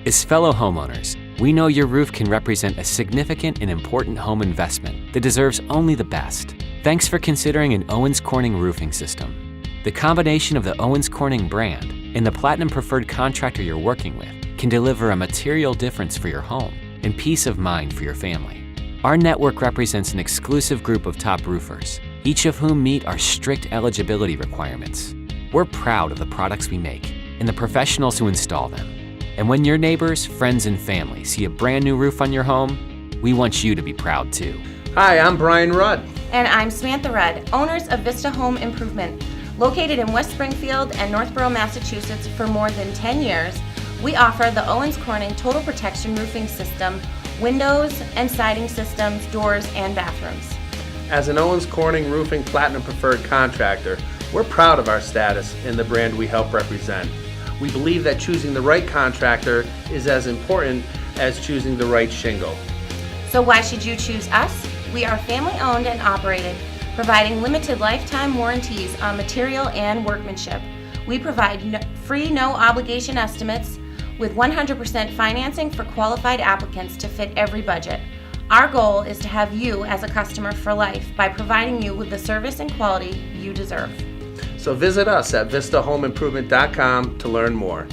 As fellow homeowners, we know your roof can represent a significant and important home investment that deserves only the best. Thanks for considering an Owens Corning roofing system. The combination of the Owens Corning brand and the Platinum Preferred contractor you're working with can deliver a material difference for your home and peace of mind for your family. Our network represents an exclusive group of top roofers, each of whom meet our strict eligibility requirements. We're proud of the products we make and the professionals who install them. And when your neighbors, friends, and family see a brand new roof on your home, we want you to be proud too. Hi, I'm Brian Rudd. And I'm Samantha Rudd, owners of Vista Home Improvement. Located in West Springfield and Northborough, Massachusetts for more than 10 years, we offer the Owens Corning Total Protection Roofing System, windows and siding systems, doors, and bathrooms. As an Owens Corning Roofing Platinum Preferred contractor, we're proud of our status and the brand we help represent. We believe that choosing the right contractor is as important as choosing the right shingle. So why should you choose us? We are family owned and operated, providing limited lifetime warranties on material and workmanship. We provide free, no obligation estimates with 100% financing for qualified applicants to fit every budget. Our goal is to have you as a customer for life by providing you with the service and quality you deserve. So visit us at vistahomeimprovement.com to learn more.